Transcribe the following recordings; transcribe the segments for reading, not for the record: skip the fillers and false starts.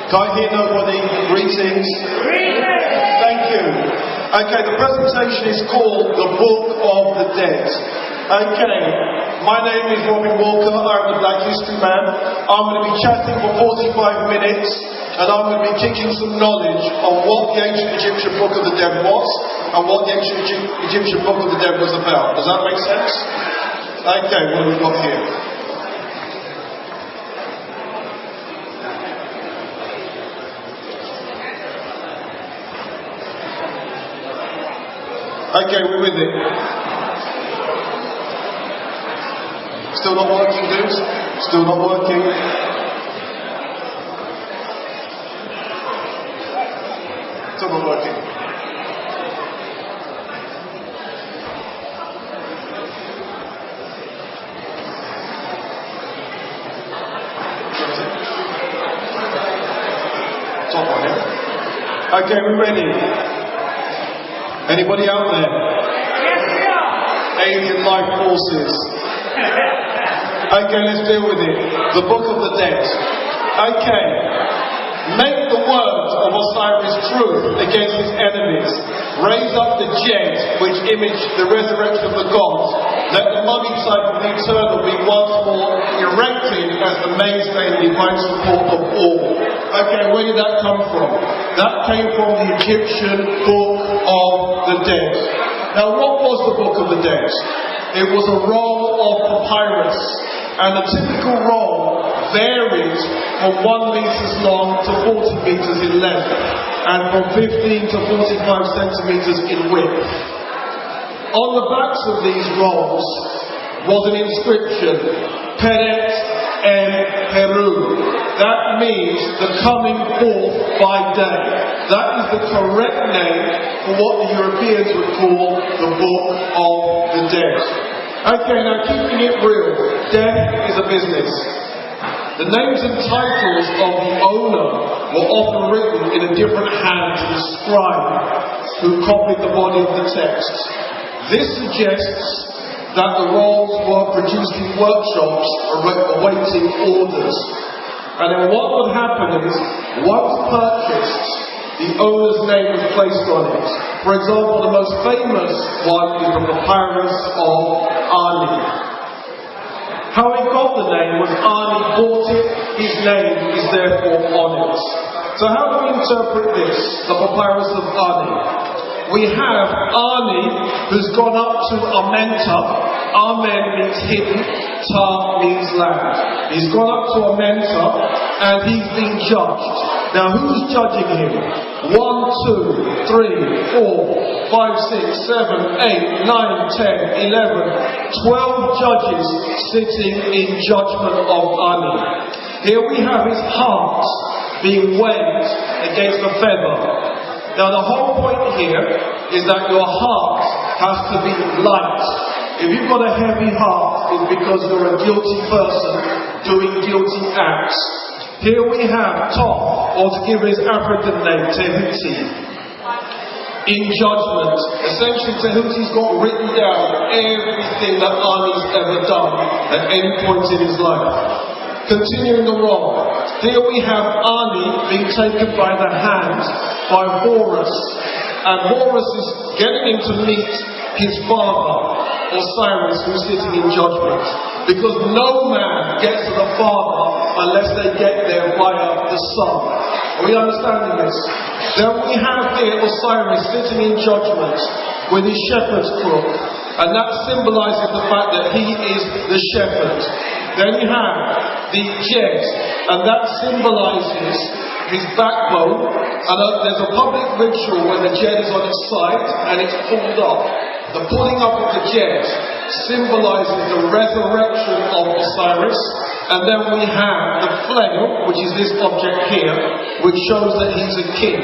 Can I hear nobody? Greetings. Thank you. Okay, the presentation is called The Book of the Dead. Okay, my name is Robin Walker, I'm the Black History Man. I'm going to be chatting for 45 minutes and I'm going to be kicking some knowledge on what the ancient Egyptian Book of the Dead was and what the ancient Egyptian Book of the Dead was about. Does that make sense? Okay, what have we got here? Okay, we're with it. Still not working, dudes? Still not working? Still not working. Top on it. Okay, we're ready. Anybody out there? Yes, we are! Alien life forces. Okay, let's deal with it. The Book of the Dead. Okay. Make the words of Osiris true against his enemies. Raise up the Jed, which image the resurrection of the gods. Let the mummied side of the eternal be once more erected as the mainstay and divine support of all. Okay, where did that come from? That came from the Egyptian Book of the Dead. Now, what was the Book of the Dead? It was a roll of papyrus, and the typical roll varied from 1 metre long to 40 metres in length, and from 15 to 45 centimetres in width. On the backs of these rolls was an inscription, Peret en Peru. That means the coming forth by day. That is the correct name for what the Europeans would call the Book of the Dead. Okay, now keeping it real, death is a business. The names and titles of the owner were often written in a different hand to the scribe who copied the body of the text. This suggests that the rolls were produced in workshops awaiting orders. And then what would happen is, once purchased, the owner's name was placed on it. For example, the most famous one is the papyrus of Ani. How he got the name was Ani bought it, his name is therefore on it. So how do we interpret this, the papyrus of Ani? We have Ani, who's gone up to Amenta. Amen means hidden, Ta means land. He's gone up to Amenta and he's been judged. Now who's judging him? 1, 2, 3, 4, 5, 6, 7, 8, 9, 10, 11, 12 judges sitting in judgment of Ani. Here we have his heart being weighed against a feather. Now the whole point here is that your heart has to be light. If you've got a heavy heart, it's because you're a guilty person doing guilty acts. Here we have Tom, or to give his African name, Tehuti, in judgment. Essentially, Tehuti's got written down everything that Ani's ever done at any point in his life. Continuing the roll, here we have Ani being taken by the hand by Horus, and Horus is getting him to meet his father, Osiris, who's sitting in judgment, because no man gets to the Father unless they get there via the Son. Are we understanding this? Then we have here Osiris sitting in judgment with his shepherd's crook, and that symbolizes the fact that he is the shepherd. Then you have the Jed, and that symbolizes his backbone, and there's a public ritual where the Jed is on its side and it's pulled up. The pulling up of the Jed symbolizes the resurrection of Osiris, and then we have the flail, which is this object here, which shows that he's a king.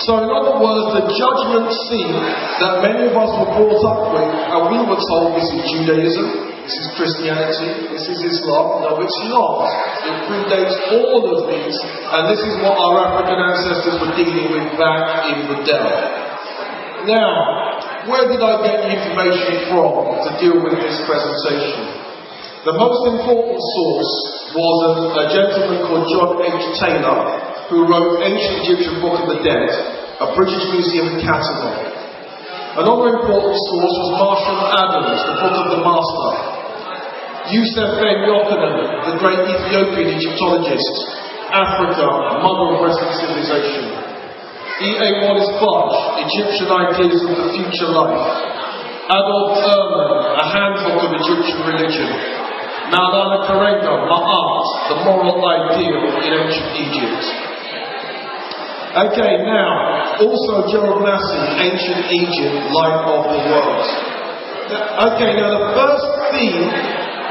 So in other words, the judgment scene that many of us were brought up with, and we were told this is Judaism, this is Christianity, this is Islam. No, it's not. It predates all of these, and this is what our African ancestors were dealing with back in the day. Now, where did I get the information from to deal with this presentation? The most important source was a gentleman called John H. Taylor, who wrote Ancient Egyptian Book of the Dead, a British Museum catalogue. Another important source was Marshall Adams, the Book of the Master. Yusef Ben Yochanan, the great Ethiopian Egyptologist, Africa, Mother of Western Civilization. E.A. Wallace Budge, Egyptian Ideas of the Future Life. Adolf Ehrman, A Handbook of Egyptian Religion. Maulana Karenga, Ma'at, The Moral Ideal in Ancient Egypt. Okay, now, also Gerald Massey, Ancient Egypt, Life of the World. Okay, now the first theme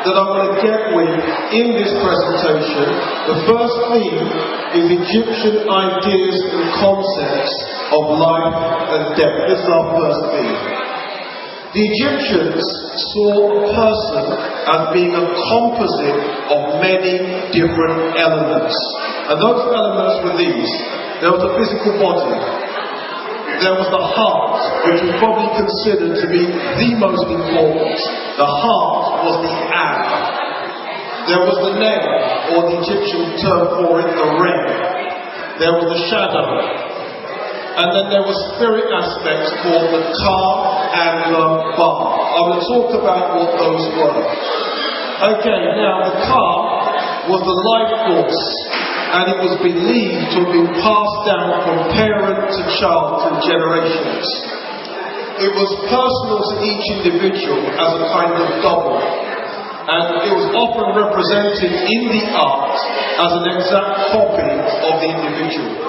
that I want to get with in this presentation, the first theme is Egyptian ideas and concepts of life and death. This is our first theme. The Egyptians saw a person as being a composite of many different elements. And those elements were these. There was the physical body. There was the heart, which was probably considered to be the most important. The heart was the ab. There was the name, or the Egyptian term for it, the red. There was the shadow. And then there were spirit aspects called the ka and the ba. I will talk about what those were. Okay, now the ka was the life force, and it was believed to have been passed down from parent to child through generations. It was personal to each individual as a kind of double, and it was often represented in the art as an exact copy of the individual.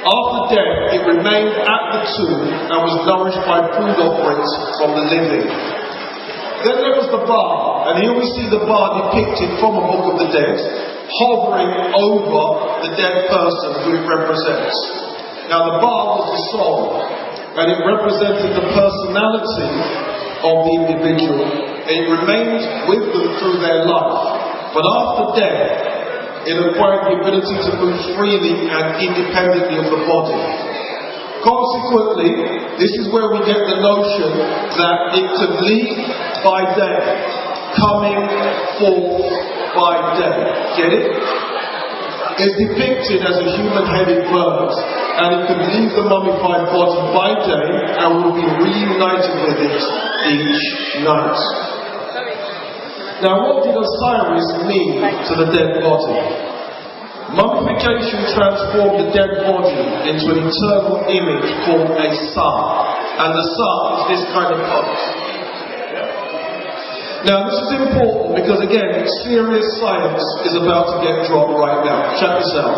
After death, it remained at the tomb and was nourished by food offerings from the living. Then there was the bar, and here we see the bar depicted from a Book of the Dead, hovering over the dead person who it represents. Now the bar was the soul, and it represented the personality of the individual. It remained with them through their life, but after death, it acquired the ability to move freely and independently of the body. Consequently, this is where we get the notion that it could leave by day, coming forth by day. Get it? It's depicted as a human-headed bird, and it could leave the mummified body by day and will be reunited with it each night. Now, what did Osiris mean to the dead body? Mummification transformed the dead body into an eternal image called a sa, and the sa is this kind of pose. Now this is important because again, serious science is about to get dropped right now. Check this out.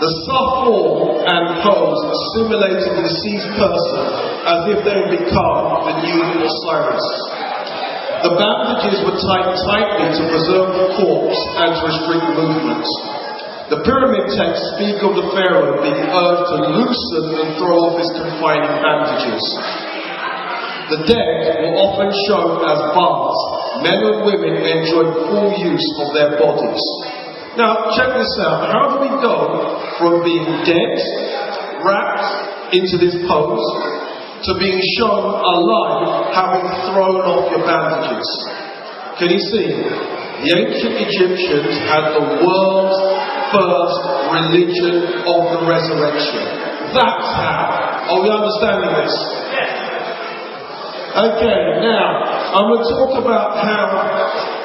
The sa form and pose assimilated the deceased person as if they had become the new Osiris. The bandages were tied tightly to preserve the corpse and to restrict movement. The pyramid texts speak of the pharaoh being urged to loosen and throw off his confining bandages. The dead were often shown as bars. Men and women enjoyed full use of their bodies. Now, check this out. How do we go from being dead, wrapped into this pose, to being shown alive, having thrown off your bandages? Can you see? The ancient Egyptians had the world's first religion of the resurrection. That's how. Are we understanding this? Okay, now, I'm going to talk about how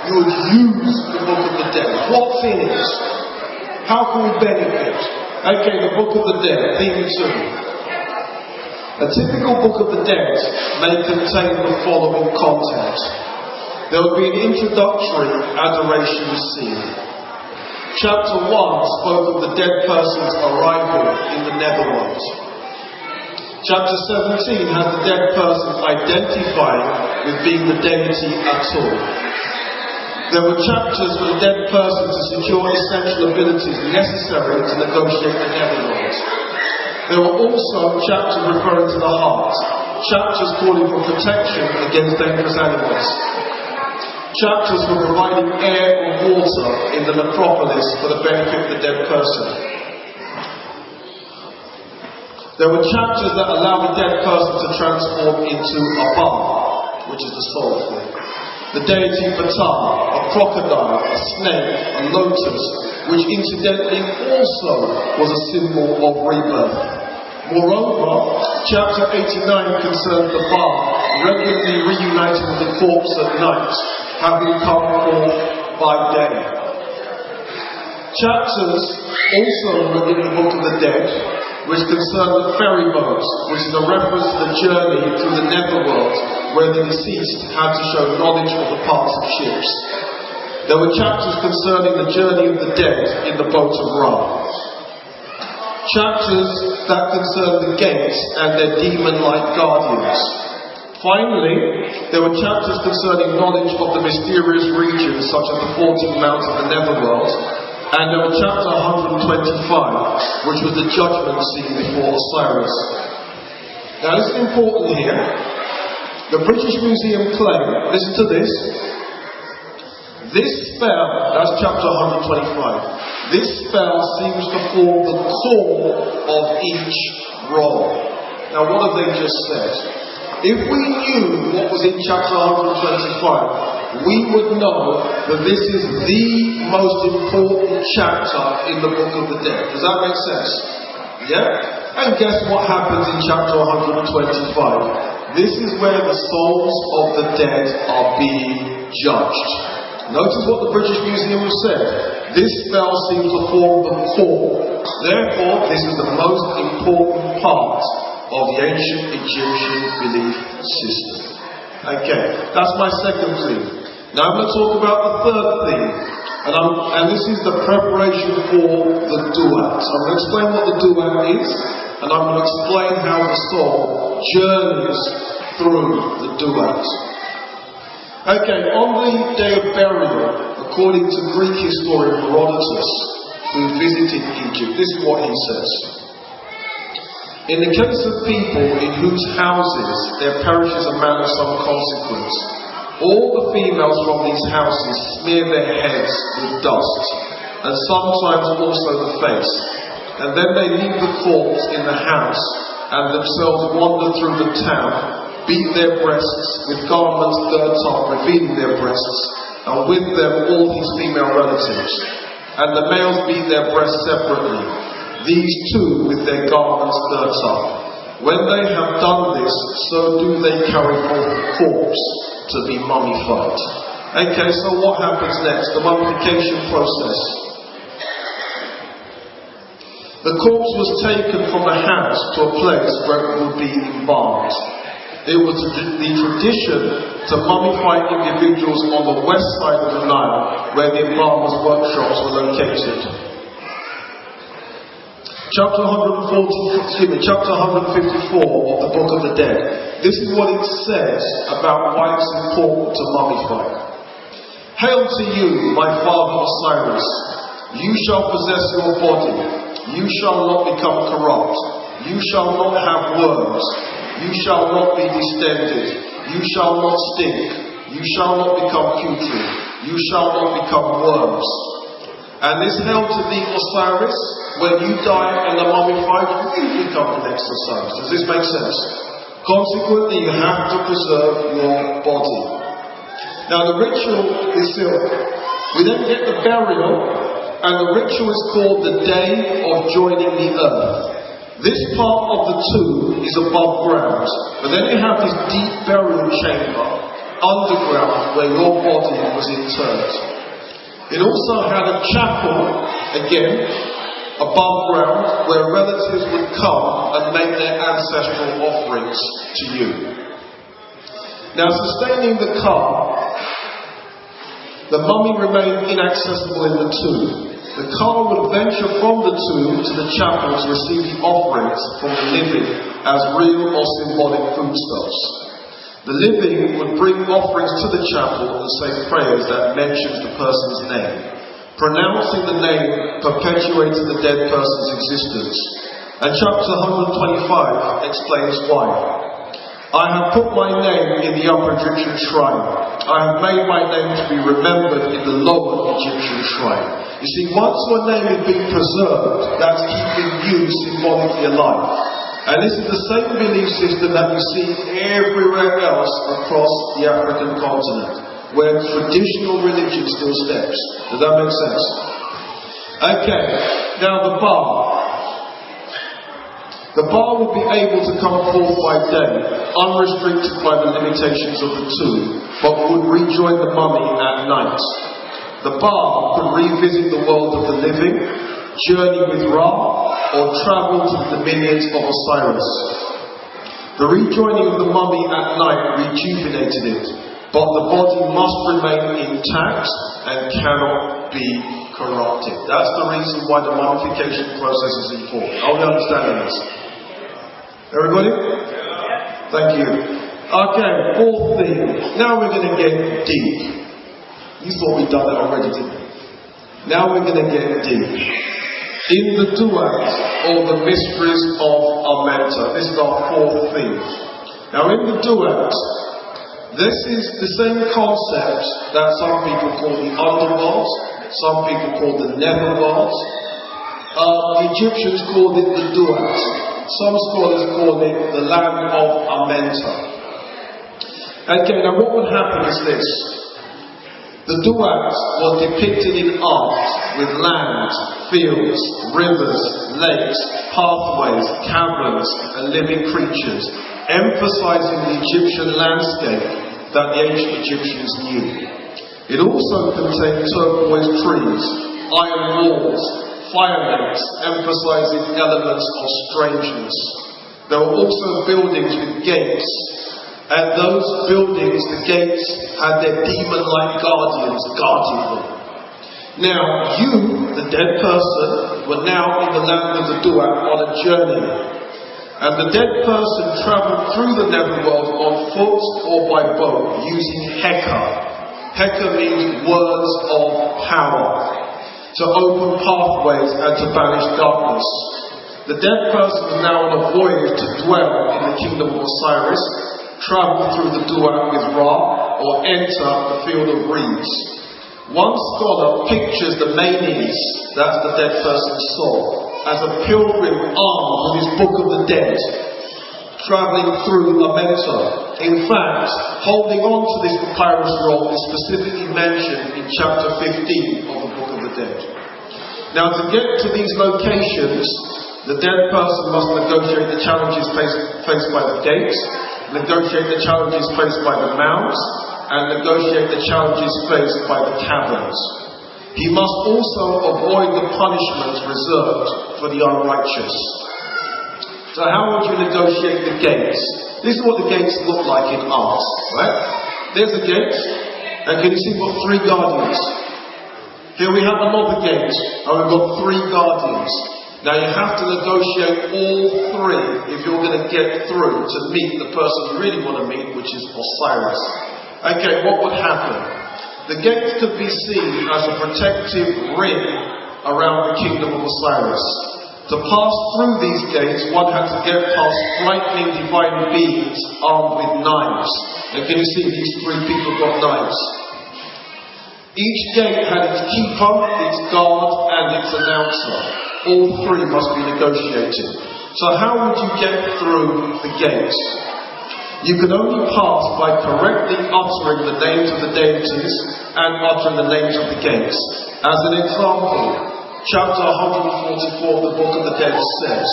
you would use the Book of the Dead. What's in it? How can we benefit? Okay, the Book of the Dead, theme 2. A typical Book of the Dead may contain the following content. There would be an introductory adoration scene. Chapter 1 spoke of the dead person's arrival in the netherworld. Chapter 17 has the dead person identifying with being the deity Atur. There were chapters for the dead person to secure essential abilities necessary to negotiate the netherworld. There were also chapters referring to the heart, chapters calling for protection against dangerous animals, chapters for providing air and water in the necropolis for the benefit of the dead person. There were chapters that allow the dead person to transform into a bar, which is the soul thing. the deity Ptah, a crocodile, a snake, a lotus, which incidentally also was a symbol of rebirth. Moreover, chapter 89 concerns the bar regularly reuniting with the corpse at night, having come forth by day. Chapters also in the Book of the Dead, which concern the ferry boats, which is a reference to the journey through the netherworld, where the deceased had to show knowledge of the parts of ships. There were chapters concerning the journey of the dead in the boat of Ra. Chapters that concern the gates and their demon-like guardians. Finally, there were chapters concerning knowledge of the mysterious regions, such as the 14 mountains of the netherworld. And there was chapter 125, which was the judgment scene before Osiris. Now this is important here. The British Museum claim, listen to this. This spell, that's chapter 125. This spell seems to form the core of each role. Now what have they just said? If we knew what was in chapter 125, we would know that this is the most important chapter in the Book of the Dead. Does that make sense? Yeah? And guess what happens in chapter 125? This is where the souls of the dead are being judged. Notice what the British Museum has said. This spell seems to form the core. Therefore, this is the most important part of the ancient Egyptian belief system. Okay, that's my second theme. Now I'm going to talk about the third theme, and this is the preparation for the duat. So I'm going to explain what the duat is, and I'm going to explain how the soul journeys through the duat. Okay, on the day of burial, according to Greek historian Herodotus, who visited Egypt, this is what he says. In the case of people in whose houses there perishes a man of some consequence, all the females from these houses smear their heads with dust, and sometimes also the face, and then they leave the corpse in the house, and themselves wander through the town, beat their breasts with garments girt up, revealing their breasts, and with them all his female relatives, and the males beat their breasts separately, these too with their garments girt up. When they have done this, so do they carry forth the corpse to be mummified. Okay, so what happens next? The mummification process. The corpse was taken from the house to a place where it would be embalmed. It was the tradition to mummify individuals on the west side of the Nile, where the embalmers' workshops were located. Chapter 154 of the Book of the Dead. This is what it says about why it's important to mummify. Hail to you, my father Osiris. You shall possess your body. You shall not become corrupt. You shall not have worms. You shall not be distended. You shall not stink. You shall not become putrid. You shall not become worms. And this hail to thee, Osiris. When you die and are mummified, you become the next Osiris. Does this make sense? Consequently, you have to preserve your body. Now the ritual is simple. We then get the burial, and the ritual is called the Day of Joining the Earth. This part of the tomb is above ground, but then you have this deep burial chamber underground where your body was interred. It also had a chapel, again, above ground, where relatives would come and make their ancestral offerings to you. Now, sustaining the car, the mummy remained inaccessible in the tomb. The car would venture from the tomb to the chapel to receive the offerings from the living as real or symbolic foodstuffs. The living would bring offerings to the chapel and say prayers that mentioned the person's name. Pronouncing the name perpetuates the dead person's existence. And chapter 125 explains why. I have put my name in the upper Egyptian shrine. I have made my name to be remembered in the lower Egyptian shrine. You see, once your name is being preserved, that's keeping you symbolically alive. And this is the same belief system that you see everywhere else across the African continent. where traditional religion still steps. Does that make sense? Okay, now the bar. The bar will be able to come forth by day, unrestricted by the limitations of the tomb, but would rejoin the mummy at night. The bar could revisit the world of the living, journey with Ra, or travel to the dominions of Osiris. The rejoining of the mummy at night rejuvenated it, but the body must remain intact and cannot be corrupted. That's the reason why the mummification process is important. Are we understanding this? Everybody? Thank you. Okay, fourth thing. Now we're going to get deep. You thought we'd done that already, didn't you? Now we're going to get deep. In the Duat, or the mysteries of Amenta. This is our fourth theme. Now in the Duat, this is the same concept that some people call the underworld, some people call the netherworld. The Egyptians called it the Duat. Some scholars call it the land of Amenta. Okay, now what would happen is this. The Duat was depicted in art with land, fields, rivers, lakes, pathways, caverns, and living creatures, emphasizing the Egyptian landscape that the ancient Egyptians knew. It also contained turquoise trees, iron walls, fire lakes, emphasizing elements of strangeness. There were also buildings with gates, and those buildings, the gates, had their demon-like guardians guarding them. Now, you, the dead person, were now in the land of the Duat on a journey. And the dead person travelled through the netherworld on foot or by boat using Heka. Heka means words of power, to open pathways and to banish darkness. The dead person is now on a voyage to dwell in the kingdom of Osiris, travel through the Duat with Ra, or enter the field of reeds. One scholar pictures the Manes, that's the dead person's soul, as a pilgrim armed with his Book of the Dead, travelling through Amenta. In fact, holding on to this papyrus roll is specifically mentioned in chapter 15 of the Book of the Dead. Now, to get to these locations, the dead person must negotiate the challenges faced by the gates, negotiate the challenges faced by the mounds, and negotiate the challenges faced by the caverns. He must also avoid the punishments reserved for the unrighteous. So how would you negotiate the gates? This is what the gates look like in art, right? There's a gate, and can you see we've got three guardians? Here we have another gate, and we've got three guardians. Now you have to negotiate all three if you're going to get through to meet the person you really want to meet, which is Osiris. Okay, what would happen? The gates could be seen as a protective ring around the kingdom of Osiris. To pass through these gates, one had to get past frightening divine beings armed with knives. And can you see these three people got knives? Each gate had its keeper, its guard, and its announcer. All three must be negotiated. So how would you get through the gates? You can only pass by correctly uttering the names of the deities and uttering the names of the gates. As an example, chapter 144 of the Book of the Dead says,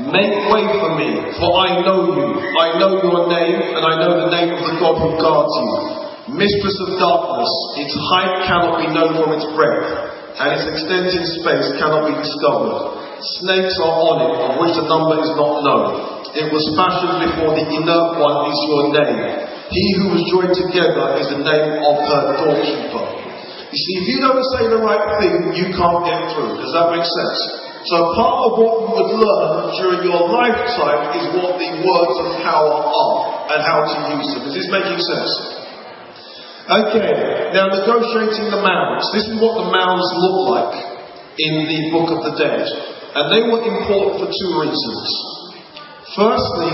"Make way for me, for I know you. I know your name, and I know the name of the God who guards you. Mistress of darkness, its height cannot be known from its breadth, and its extent in space cannot be discovered. Snakes are on it, of which the number is not known. It was fashioned before the inert one is your name. He who was joined together is the name of her doorkeeper." You see, if you don't say the right thing, you can't get through. Does that make sense? So part of what you would learn during your lifetime is what the words of power are and how to use them. Is this making sense? Okay, now negotiating the mounds. This is what the mounds look like in the Book of the Dead. And they were important for two reasons. Firstly,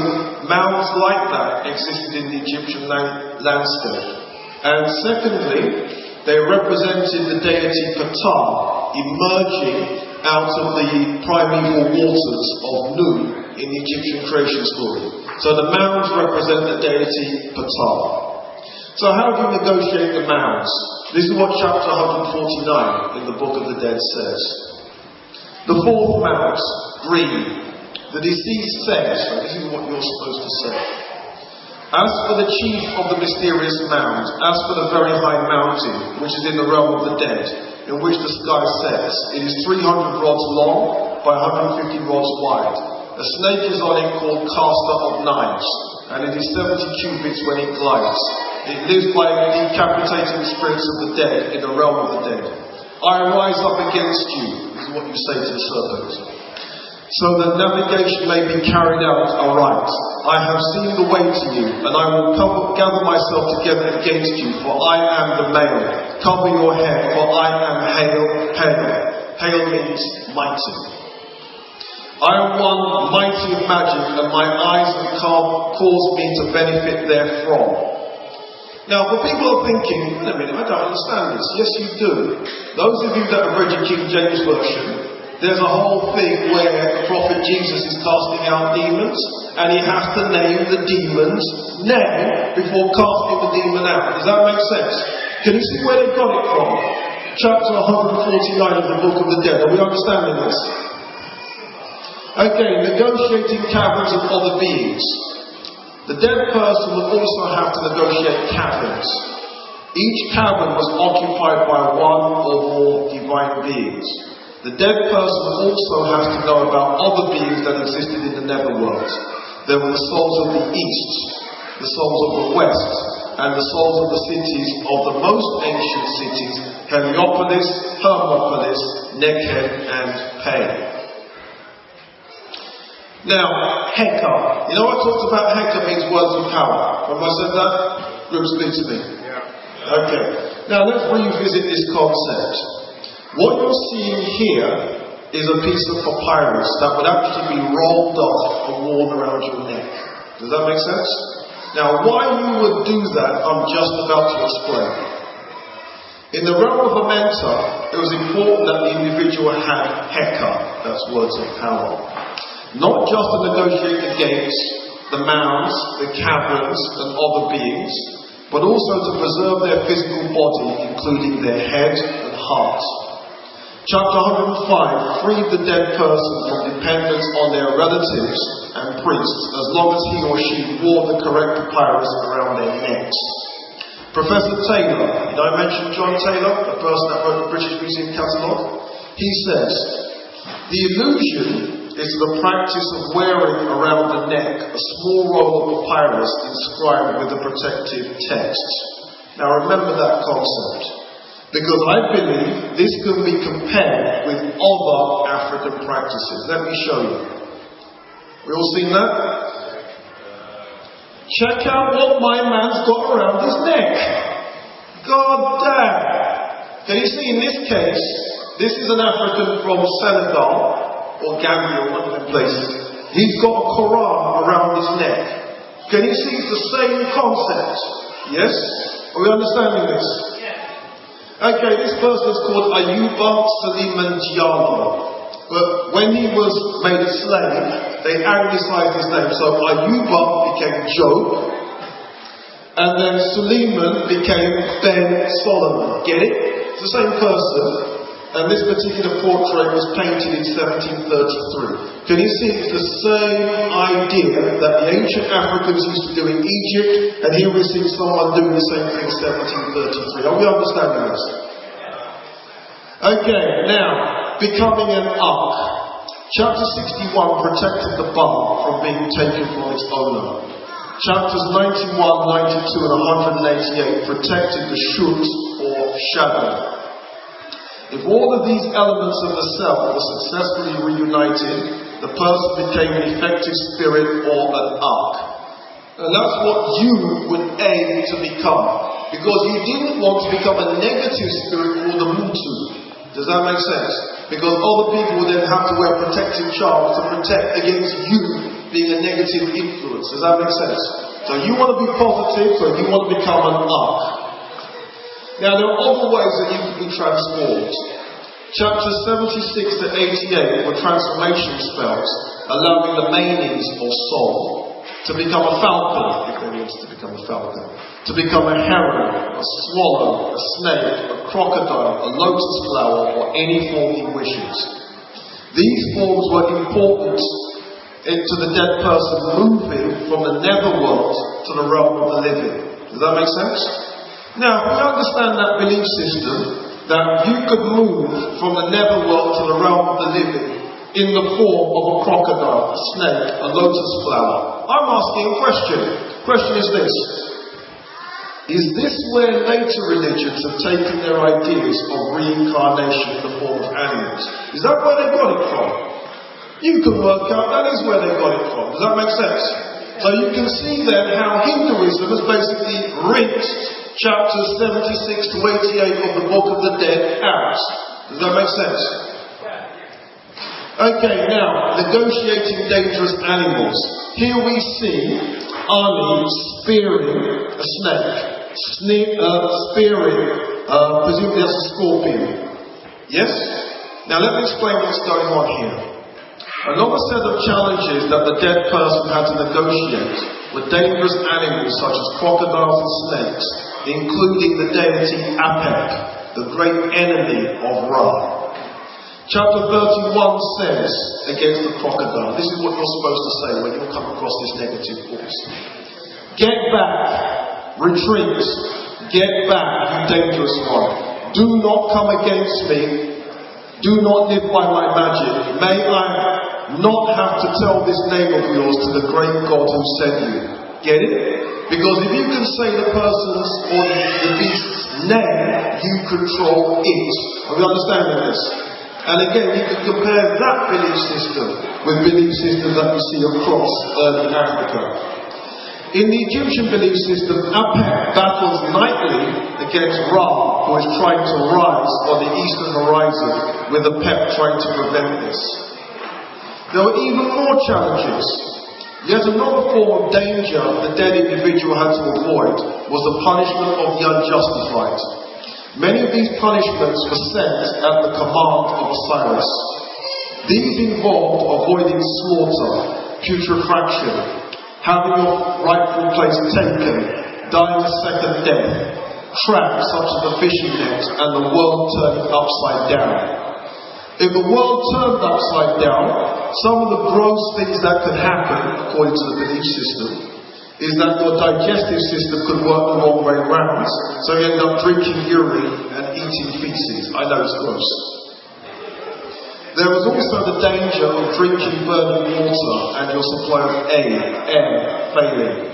mounds like that existed in the Egyptian landscape. And secondly, they represented the deity Ptah emerging out of the primeval waters of Nu in the Egyptian creation story. So the mounds represent the deity Ptah. So how do you negotiate the mounds? This is what chapter 149 in the Book of the Dead says. The fourth mount, green. The deceased says, so this is what you're supposed to say. As for the chief of the mysterious mound, as for the very high mountain, which is in the realm of the dead, in which the sky sets, it is 300 rods long by 150 rods wide. A snake is on it called caster of knives, and it is 70 cubits when it glides. It lives by decapitating the spirits of the dead in the realm of the dead. I rise up against you, is what you say to the serpent, so that navigation may be carried out aright. I have seen the way to you, and I will gather myself together against you, for I am the male. Cover your head, for I am hail, hail. Hail means mighty. I am one mighty in magic, and my eyes have caused me to benefit therefrom. Now, for people are thinking, wait a minute, I don't understand this. Yes, you do. Those of you that have read your King James Version, there's a whole thing where the prophet Jesus is casting out demons, and he has to name the demon's name before casting the demon out. Does that make sense? Can you see where they got it from? Chapter 149 of the Book of the Dead. Are we understanding this? Okay, negotiating caverns and other beings. The dead person will also have to negotiate caverns. Each cavern was occupied by one or more divine beings. The dead person also has to know about other beings that existed in the netherworld. There were the souls of the east, the souls of the west, and the souls of the cities of the most ancient cities, Heliopolis, Hermopolis, Nekhen, and Pe. Now, Heka. You know I talked about Heka means words of power. When I said that, group speak to me. Yeah. Okay. Now let's revisit this concept. What you're seeing here is a piece of papyrus that would actually be rolled off and worn around your neck. Does that make sense? Now, why you would do that, I'm just about to explain. In the realm of Amenta, it was important that the individual had Heka, that's words of power. Not just to negotiate the gates, the mounds, the caverns, and other beings, but also to preserve their physical body, including their head and heart. Chapter 105 freed the dead person from dependence on their relatives and priests, as long as he or she wore the correct papyrus around their necks. Professor Taylor, did I mention John Taylor, the person that wrote the British Museum Catalogue? He says, the illusion is the practice of wearing around the neck a small roll of papyrus inscribed with a protective text. Now remember that concept, because I believe this can be compared with other African practices. Let me show you. We all seen that? Check out what my man's got around his neck. God damn. Can you see in this case, this is an African from Senegal, or Gambia, or one of them places. He's got a Quran around his neck. Can you see it's the same concept? Yes? Are we understanding this? Okay, this person is called Ayuba Suleiman Diallo. But when he was made a slave, they anglicized his name. So Ayuba became Job, and then Suleiman became Ben Solomon. Get it? It's the same person. And this particular portrait was painted in 1733. Can you see it's the same idea that the ancient Africans used to do in Egypt, and here we see someone doing the same thing in 1733. Are we understanding this? Okay, now, becoming an ark. Chapter 61 protected the bark from being taken from its owner. Chapters 91, 92 and 188 protected the shoot or shadow. If all of these elements of the self were successfully reunited, the person became an effective spirit or an ark. And that's what you would aim to become. Because you didn't want to become a negative spirit called a mutu. Does that make sense? Because other people would then have to wear protective charms to protect against you being a negative influence. Does that make sense? So you want to be positive, so you want to become an ark. Now, there are other ways that you can be transformed. Chapters 76 to 88 were transformation spells, allowing the meanings of soul. to become a falcon, if there is to become a falcon, to become a heron, a swallow, a snake, a crocodile, a lotus flower, or any form he wishes. These forms were important to the dead person moving from the netherworld to the realm of the living. Does that make sense? Now, we understand that belief system, that you could move from the netherworld to the realm of the living in the form of a crocodile, a snake, a lotus flower. I'm asking a question. The question is this. Is this where later religions have taken their ideas of reincarnation in the form of animals? Is that where they got it from? You can work out that is where they got it from. Does that make sense? So you can see then how Hinduism has basically rinsed chapters 76 to 88 of the Book of the Dead out. Does that make sense? Okay, now, negotiating dangerous animals. Here we see Ali spearing a snake. Spearing, presumably that's a scorpion. Yes? Now let me explain what's going on here. Another set of challenges that the dead person had to negotiate were dangerous animals such as crocodiles and snakes, including the deity Apep, the great enemy of Ra. Chapter 31 says against the crocodile, this is what you're supposed to say when you come across this negative force. Get back, retreat, get back, you dangerous one. Do not come against me. Do not live by my magic. May I not have to tell this name of yours to the great God who sent you. Get it? Because if you can say the person's or the beast's name, you control it. Are we understanding this? And again, you can compare that belief system with belief systems that you see across early Africa. In the Egyptian belief system, Apep battles nightly against Ra, who is trying to rise on the eastern horizon, with Apep trying to prevent this. There were even more challenges. Yet another form of danger the dead individual had to avoid was the punishment of the unjustified. Many of these punishments were set at the command of Osiris. These involved avoiding slaughter, putrefaction, having your rightful place taken, dying a second death, traps such as the fishing net, and the world turning upside down. If the world turned upside down, some of the gross things that could happen, according to the belief system, is that your digestive system could work the wrong way round, so you end up drinking urine and eating feces. I know it's gross. There was also the danger of drinking burning water and your supply of air failing.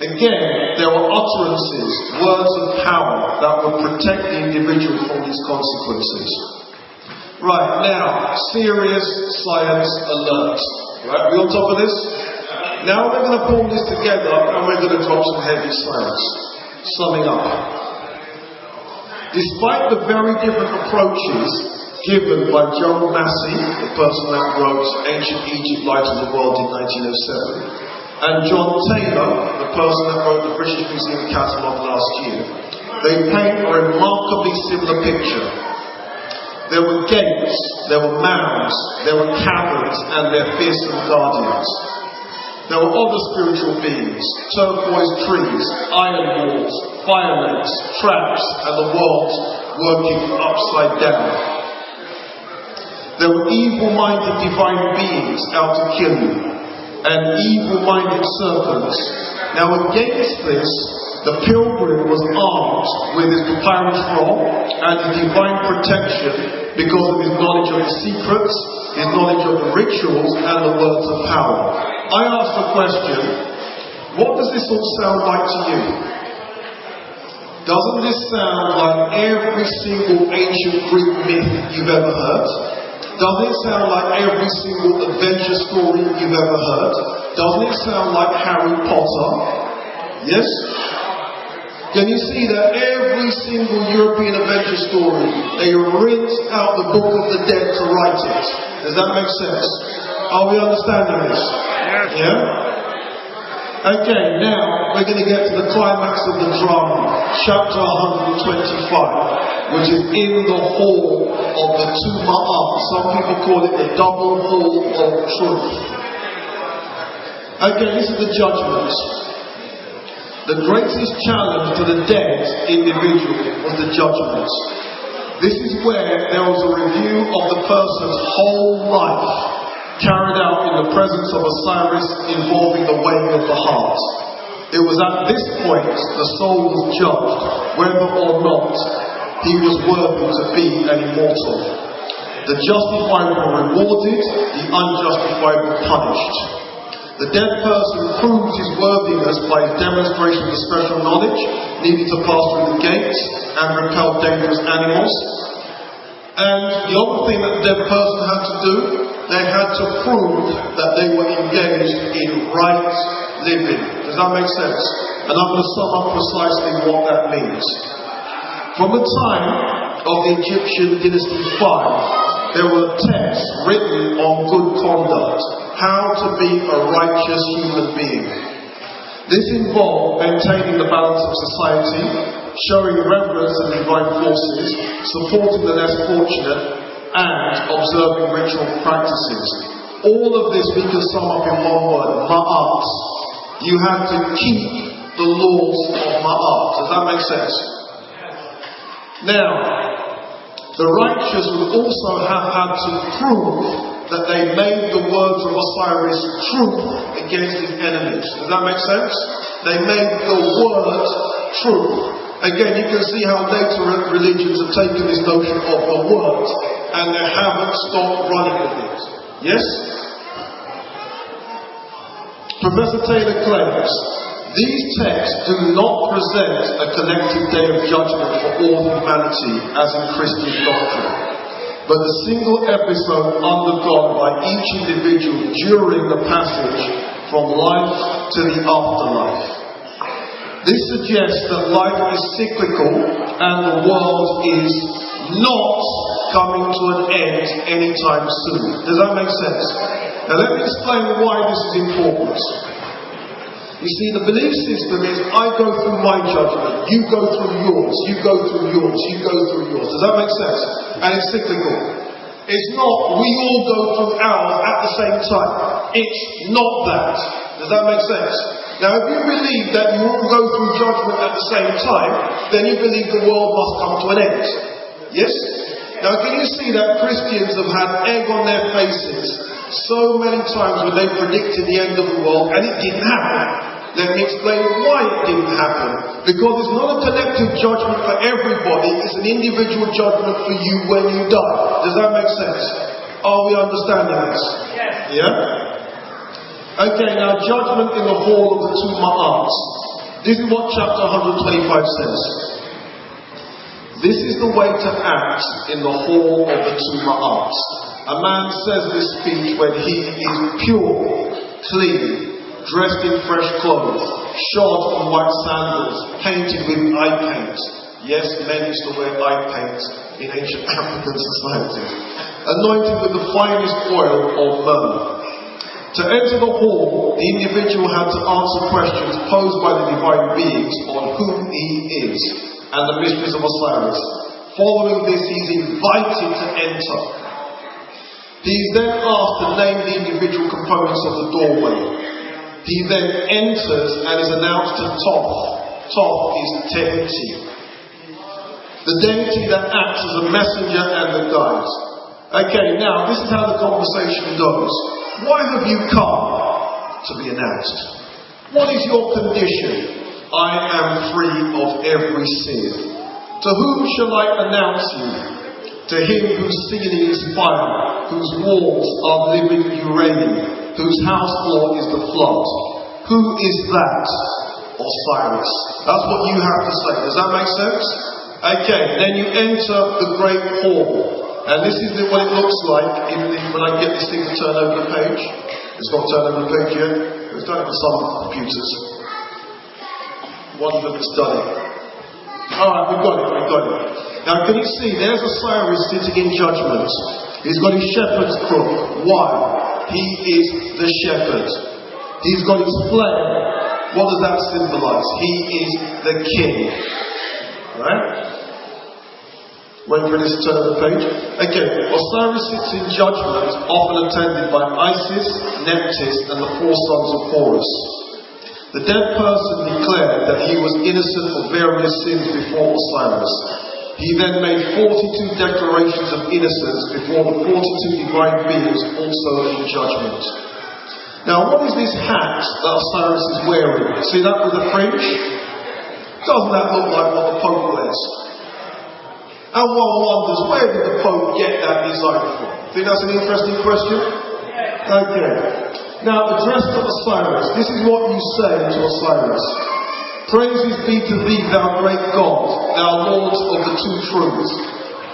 Again, there were utterances, words of power that would protect the individual from these consequences. Right, now, serious science alert. Right, we on top of this? Now we're going to pull this together and we're going to drop some heavy science. Summing up. Despite the very different approaches given by Joe Massey, the person that wrote Ancient Egypt Light of the World in 1907, and John Taylor, the person that wrote the British Museum Catalogue last year, they paint a remarkably similar picture. There were gates, there were mounds, there were caverns, and their fearsome guardians. There were other spiritual beings, turquoise trees, iron walls, fire lakes, traps, and the world working upside down. There were evil-minded divine beings out to kill you, and evil-minded serpents. Now against this, the pilgrim was armed with his papyrus roll and his divine protection because of his knowledge of the secrets, his knowledge of the rituals, and the words of power. I asked the question, what does this all sound like to you? Doesn't this sound like every single ancient Greek myth you've ever heard? Doesn't it sound like every single adventure story you've ever heard? Doesn't it sound like Harry Potter? Yes? Can you see that every single European adventure story, they rinsed out the Book of the Dead to write it? Does that make sense? Are we understanding this? Yeah? Okay, now we're going to get to the climax of the drama, chapter 125, which is in the hall of the Tuma'at. Some people call it the double hall of truth. Okay, this is the judgment. The greatest challenge to the dead individual was the judgment. This is where there was a review of the person's whole life carried out in the presence of Osiris, involving the weighing of the heart. It was at this point the soul was judged whether or not he was worthy to be an immortal. The justified were rewarded, the unjustified were punished. The dead person proves his worthiness by his demonstration of special knowledge, needing to pass through the gates and repel dangerous animals. And the other thing that the dead person had to do, they had to prove that they were engaged in right living. Does that make sense? And I'm going to sum up precisely what that means. From the time of the Egyptian dynasty 5, there were texts written on good conduct, how to be a righteous human being. This involved maintaining the balance of society, showing reverence to divine forces, supporting the less fortunate, and observing ritual practices. All of this we can sum up in one word: ma'at. You have to keep the laws of ma'at. Does that make sense? Now, the righteous would also have had to prove that they made the words of Osiris truth against his enemies. Does that make sense? They made the word truth. Again, you can see how later religions have taken this notion of the word and they haven't stopped running with it. Yes? Professor Taylor claims, these texts do not present a collective day of judgment for all humanity as in Christian doctrine, but a single episode undergone by each individual during the passage from life to the afterlife. This suggests that life is cyclical and the world is not coming to an end anytime soon. Does that make sense? Now let me explain why this is important. You see, the belief system is I go through my judgment, you go through yours, you go through yours, you go through yours. Does that make sense? And it's cyclical. It's not we all go through ours at the same time. It's not that. Does that make sense? Now, if you believe that you all go through judgment at the same time, then you believe the world must come to an end. Yes? Now, can you see that Christians have had egg on their faces so many times when they predicted the end of the world and it didn't happen? Let me explain why it didn't happen. Because it's not a collective judgment for everybody, it's an individual judgment for you when you die. Does that make sense? Are we understanding this? Yes. Yeah? Okay, now judgment in the hall of the two ma'ats. This is what chapter 125 says. This is the way to act in the hall of the two ma'ats. A man says this speech when he is pure, clean, dressed in fresh clothes, shod in white sandals, painted with eye paint. Yes, men used to wear eye paint in ancient African societies. Anointed with the finest oil of myrrh. To enter the hall, the individual had to answer questions posed by the divine beings on whom he is and the mysteries of Osiris. Following this, he is invited to enter. He is then asked to name the individual components of the doorway. He then enters and is announced to Thoth. Thoth is Tehiti, the deity that acts as a messenger and a guide. Okay, now this is how the conversation goes. Why have you come? To be announced. What is your condition? I am free of every sin. To whom shall I announce you? To him whose ceiling is fire, whose walls are living uranium, whose house floor is the flood. Who is that? Osiris. That's what you have to say. Does that make sense? Okay, then you enter the great hall. And this is what it looks like when I get this thing to turn over the page. It's not turned over the page yet. It's done it on some computers. One of them has done it. Alright, we've got it. Now can you see, there's Osiris sitting in judgment. He's got his shepherd's crook. Why? He is the shepherd. He's got his flame. What does that symbolize? He is the king. Right? Wait for this to turn the page. Okay, Osiris sits in judgment, often attended by Isis, Nephthys, and the four sons of Horus. The dead person declared that he was innocent of various sins before Osiris. He then made 42 declarations of innocence before the 42 divine beings also in judgment. Now, what is this hat that Osiris is wearing? See that with the fringe? Doesn't that look like what the Pope wears? And one wonders, where did the Pope get that design from? Think that's an interesting question? Okay. Now, addressed to Osiris, this is what you say to Osiris. Praises be to thee, thou great God, thou Lord of the two truths.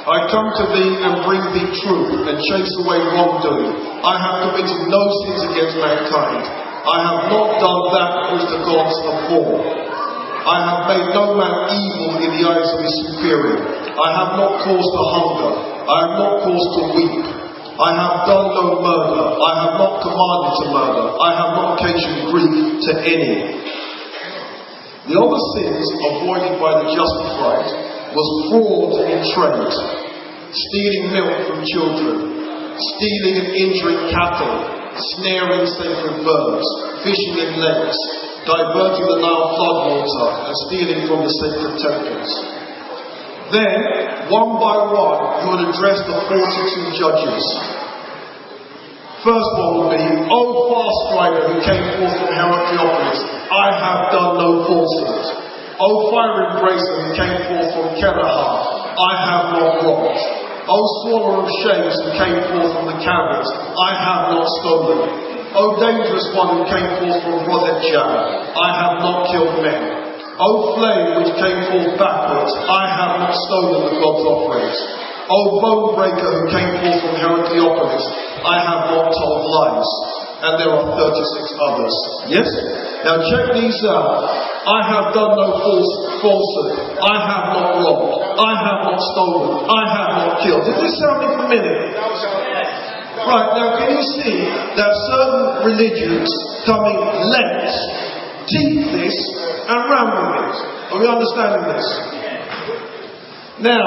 I come to thee and bring thee truth and chase away wrongdoing. I have committed no sins against mankind. I have not done that which the gods abhor. I have made no man evil in the eyes of his superior. I have not caused to hunger. I have not caused to weep. I have done no murder. I have not commanded to murder. I have not occasioned grief to any. The other sins avoided by the justified was fraud in trade, stealing milk from children, stealing and injuring cattle, snaring sacred birds, fishing in lakes, diverting the Nile floodwater, and stealing from the sacred temples. Then, one by one, you would address the 42 judges. First one would be, O fast strider who came forth from Heracleopolis, I have done no falsehood. O fire embracer who came forth from Kerahar, I have not robbed. O swallower of shames who came forth from the caverns, I have not stolen. O dangerous one who came forth from Rodetjam, I have not killed men. O flame which came forth backwards, I have not stolen the God's offerings. O bone breaker who came forth from Heracleopolis, I have not told lies. And there are 36 others. Yes? Now check these out. I have done no falsehood. I have not robbed. I have not stolen. I have not killed. Is this sounding familiar? Right, now can you see that certain religions coming Lent teach this and ran with it? Are we understanding this? Now,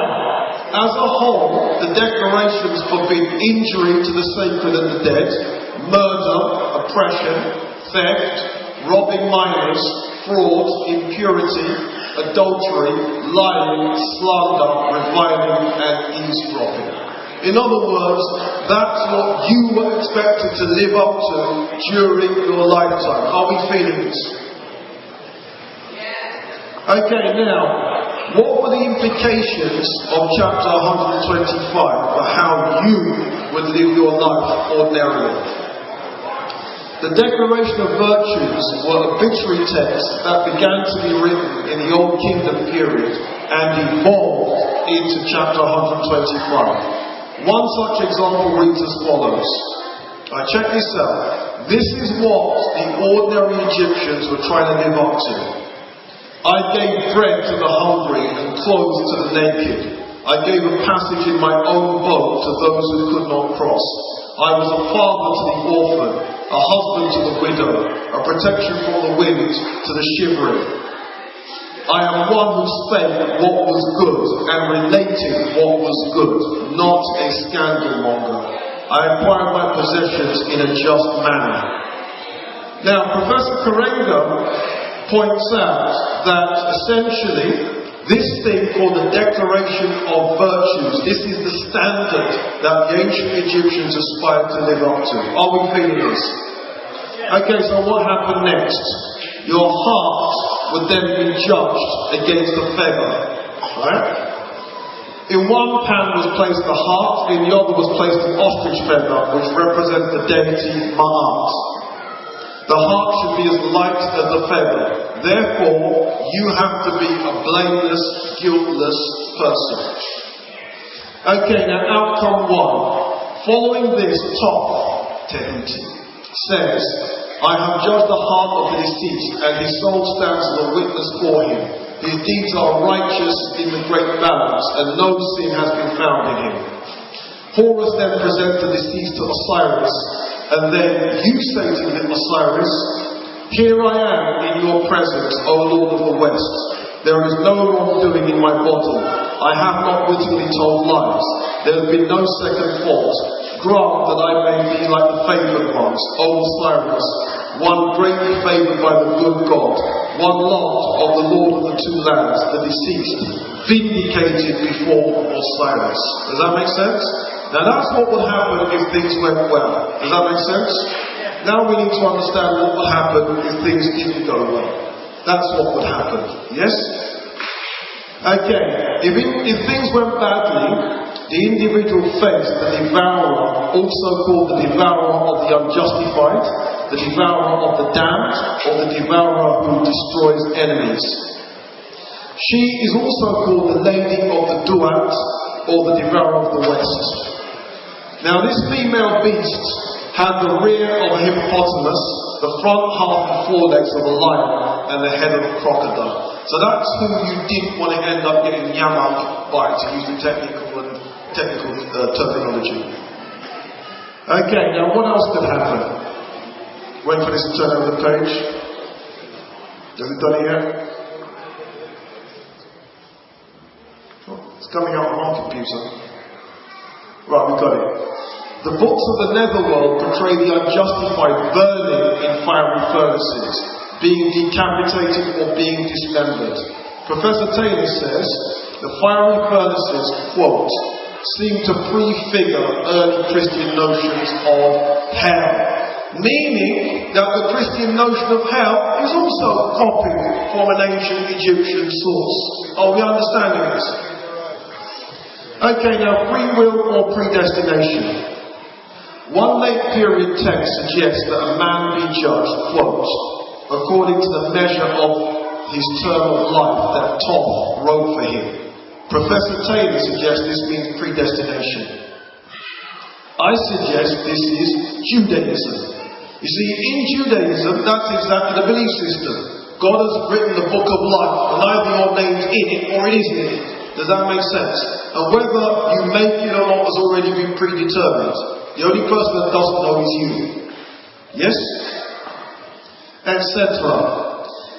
as a whole, the declarations forbid injury to the sacred and the dead, murder, oppression, theft, robbing minors, fraud, impurity, adultery, lying, slander, reviling, and eavesdropping. In other words, that's what you were expected to live up to during your lifetime. Are we feeling this? Okay, now, what were the implications of chapter 125 for how you would live your life ordinarily? The Declaration of Virtues were obituary texts that began to be written in the Old Kingdom period and evolved into chapter 125. One such example reads as follows. Check this out. This is what the ordinary Egyptians were trying to live up to. I gave bread to the hungry and clothes to the naked. I gave a passage in my own boat to those who could not cross. I was a father to the orphan, a husband to the widow, a protection from the wind to the shivering. I am one who spake what was good and related what was good, not a scandalmonger. I acquired my possessions in a just manner. Now, Professor Karenga points out that essentially this thing called the Declaration of Virtues, this is the standard that the ancient Egyptians aspired to live up to. Are we feeling this? Okay, so what happened next? Your heart would then be judged against the feather. Right? In one pan was placed the heart, in the other was placed the ostrich feather, which represents the deity Ma'at. The heart should be as light as the feather. Therefore, you have to be a blameless, guiltless person. Okay, now outcome one. Following this, Toph, Tehuti, says, I have judged the heart of the deceased, and his soul stands as a witness for him. His deeds are righteous in the great balance, and no sin has been found in him. Horus then presents the deceased to Osiris, and then you say to him, Osiris, here I am in your presence, O Lord of the West. There is no wrongdoing in my body. I have not wittingly told lies. There has been no second fault. Grant that I may be like the favoured ones, O Osiris, one greatly favoured by the good God, one loved of the Lord of the two lands, the deceased, vindicated before Osiris. Does that make sense? Now that's what would happen if things went well. Does that make sense? Now we need to understand what would happen if things didn't go well. That's what would happen. Yes? Okay. If things went badly, the individual faced the devourer, also called the devourer of the unjustified, the devourer of the damned, or the devourer who destroys enemies. She is also called the lady of the Duat, or the devourer of the west. Now this female beast had the rear of a hippopotamus, the front half and forelegs of a lion, and the head of a crocodile. So that's who you didn't want to end up getting yamak by, to use the technical terminology. Okay, now what else could happen? Wait for this to turn over the page. Has it done it yet? Oh, it's coming out on my computer. Right, we've got it. The books of the netherworld portray the unjustified burning in fiery furnaces, being decapitated or being dismembered. Professor Taylor says, the fiery furnaces, quote, seem to prefigure early Christian notions of hell. Meaning that the Christian notion of hell is also copied from an ancient Egyptian source. Are we understanding this? Okay, now free will or predestination. One late period text suggests that a man be judged, quote, according to the measure of his term of life that Thoth wrote for him. Professor Taylor suggests this means predestination. I suggest this is Judaism. You see, in Judaism, that's exactly the belief system. God has written the book of life, and either your name's in it or it isn't in it. Does that make sense? And whether you make it or not has already been predetermined. The only person that doesn't know is you. Yes? Etc.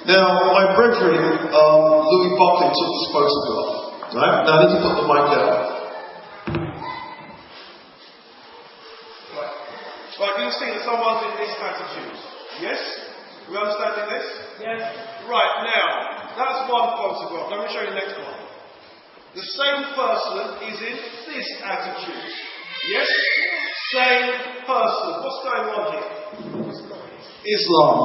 Now, my brethren, Louis Buckley took this photograph. Right? Now I need to put the mic down. Right, can you see that someone's in this attitude? Yes? We understanding this? Yes. Right, now, that's one photograph. Let me show you the next one. The same person is in this attitude. Yes? Same person. What's going on here? Islam.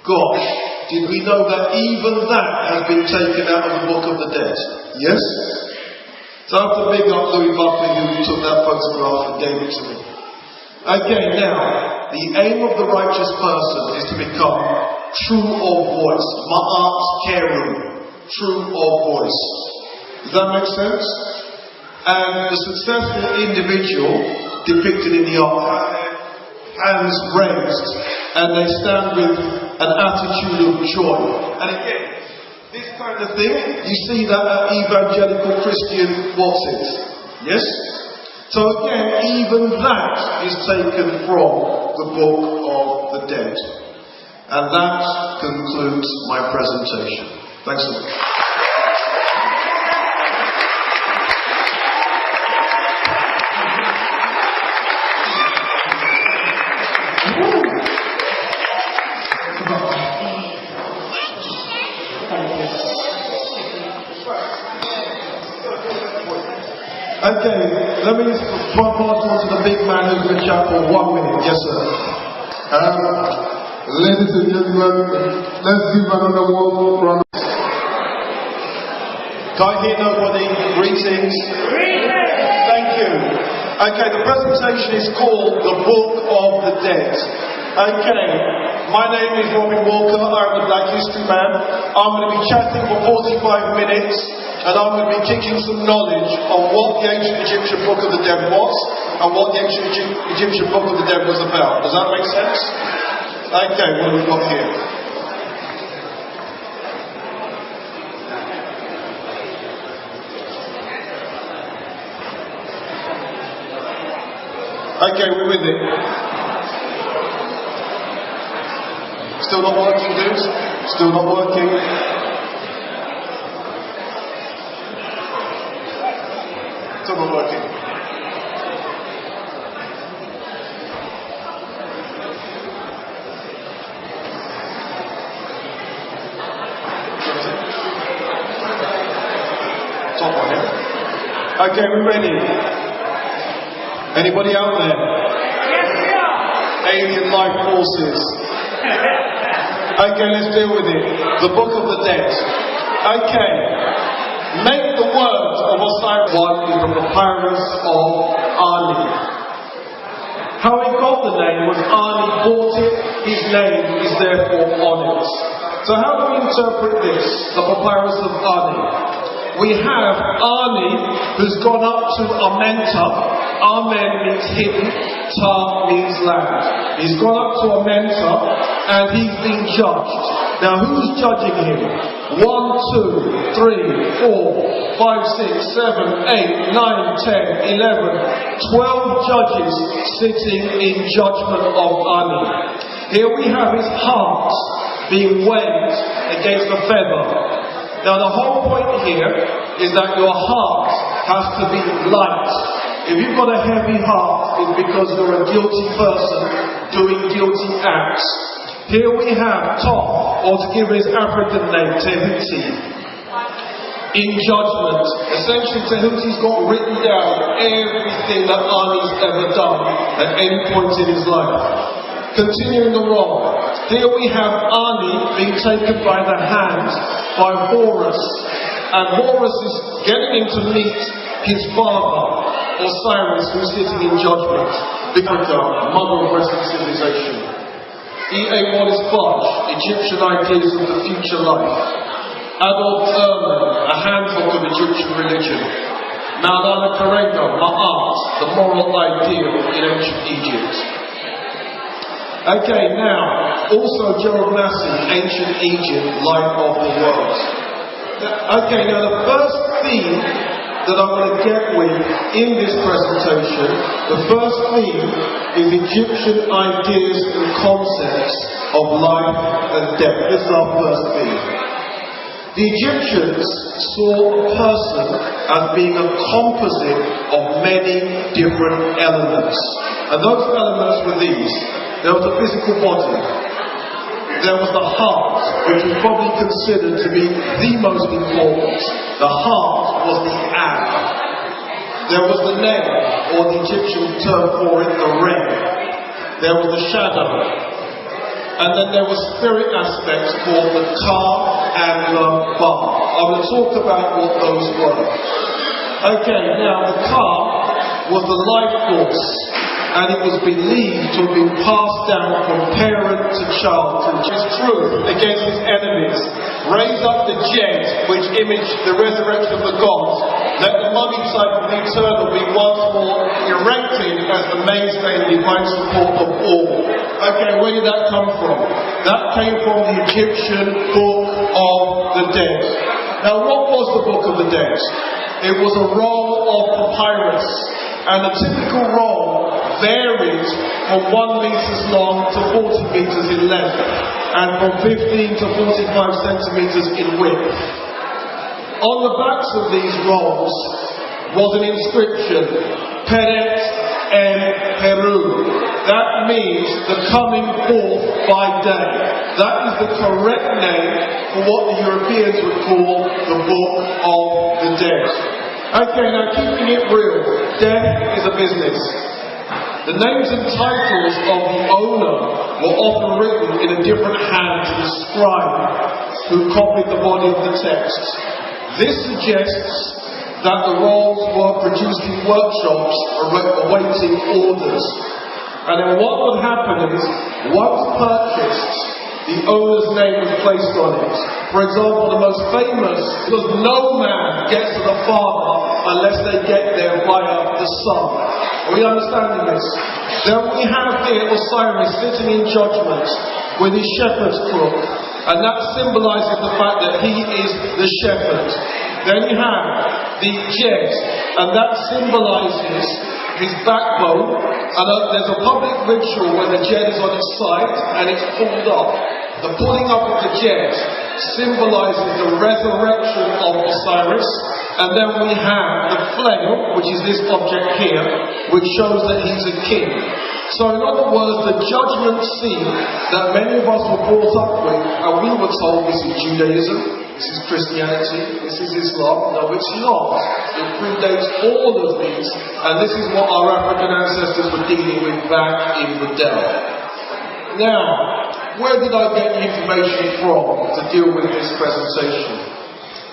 Gosh, did we know that even that has been taken out of the Book of the Dead? Yes? So I have to big up Louis Buckley who took that photograph and gave it to me. Okay, now, the aim of the righteous person is to become true of voice. Ma'at keru. True of voice. Does that make sense? And the successful individual depicted in the art, hands raised, and they stand with an attitude of joy. And again, this kind of thing, you see that at evangelical Christian what's it? Yes? So again, even that is taken from the Book of the Dead. And that concludes my presentation. Thanks a lot. Okay, let me pass on to the big man who's going to chat for 1 minute. Yes, sir. Ladies and gentlemen, let's give another one round. Can't hear nobody. Greetings. Thank you. Okay, the presentation is called The Book of the Dead. Okay, my name is Robin Walker. I'm the Black History Man. I'm going to be chatting for 45 minutes. And I'm going to be kicking some knowledge on what the ancient Egyptian Book of the Dead was and what the ancient Egyptian Book of the Dead was about. Does that make sense? Okay, what have we got here? Okay, we're with it. Still not working, dudes? Still not working? Okay, we're ready. Anybody out there? Yes, we are. Alien life forces. Okay, let's deal with it. The Book of the Dead. Okay. Make the words of Osiris. One is the papyrus of Ani. How he got the name was Ani bought it, his name is therefore on it. So how do we interpret this, the papyrus of Ani? We have Ani who's gone up to Amenta. Amen means hidden, Ta means land. He's gone up to Amenta and he's been judged. Now who's judging him? 1, 2, 3, 4, 5, 6, 7, 8, 9, 10, 11, 12 judges sitting in judgment of Ani. Here we have his heart being weighed against a feather. Now the whole point here is that your heart has to be light. If you've got a heavy heart, it's because you're a guilty person doing guilty acts. Here we have Tom, or to give his African name, Tehuti, in judgment. Essentially, Tehuti's got written down everything that Ani's ever done at any point in his life. Continuing along, here we have Ani being taken by the hand by Horus, and Horus is getting him to meet his father, Osiris, who's sitting in judgment. Africa, mother of Western civilization. E.A. Wallace Budge, Egyptian ideas of the future life. Adolf Ehrman, a handbook of Egyptian religion. Maulana Karega, Ma'at, the moral ideal in ancient Egypt. Okay, now, also Gerald Massey, Ancient Egypt, Life of the World. Okay, now the first theme that I'm going to get with in this presentation, the first theme is Egyptian ideas and concepts of life and death. This is our first theme. The Egyptians saw a person as being a composite of many different elements. And those elements were these. There was the physical body. There was the heart, which was probably considered to be the most important. The heart was the ab. There was the name, or the Egyptian term for it, the red. There was the shadow. And then there were spirit aspects called the ka and the ba. I will talk about what those were. Okay, now the ka was the life force, and it was believed to have been passed down from parent to child. His truth against his enemies. Raise up the jet, which image the resurrection of the gods. Let the mummied side of the eternal be once more erected as the mainstay and divine support of all. Okay, where did that come from? That came from the Egyptian Book of the Dead. Now, what was the Book of the Dead? It was a roll of papyrus, and the typical roll varied from 1 metre long to 40 metres in length, and from 15 to 45 centimetres in width. On the backs of these rolls was an inscription, Peret en Peru. That means the coming forth by day. That is the correct name for what the Europeans would call the Book of the Dead. Okay, now keeping it real, death is a business. The names and titles of the owner were often written in a different hand to the scribe who copied the body of the text. This suggests that the rolls were produced in workshops awaiting orders. And then what would happen is, once purchased, the owner's name was placed on it. For example, the most famous, because no man gets to the Father unless they get there via the Son. Are we understanding this? Then we have here Osiris sitting in judgment with his shepherd's crook, and that symbolizes the fact that he is the shepherd. Then you have the jet, and that symbolizes his backbone, and there's a public ritual when the jet is on its side and it's pulled up. The pulling up of the jet symbolizes the resurrection of Osiris, and then we have the flail, which is this object here, which shows that he's a king. So in other words, the judgment scene that many of us were brought up with, and we were told this is Judaism, This is Christianity. This is Islam. No, it's not. It predates all of these, and this is what our African ancestors were dealing with back in the day. Now, where did I get the information from to deal with this presentation?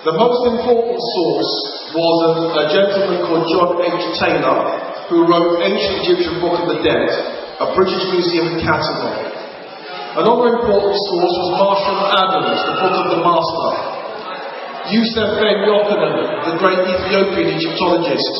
The most important source was a gentleman called John H. Taylor, who wrote Ancient Egyptian Book of the Dead, a British Museum catalogue. Another important source was Marshall Adams, the Book of the Master. Yusuf Ben Yochanan, the great Ethiopian Egyptologist,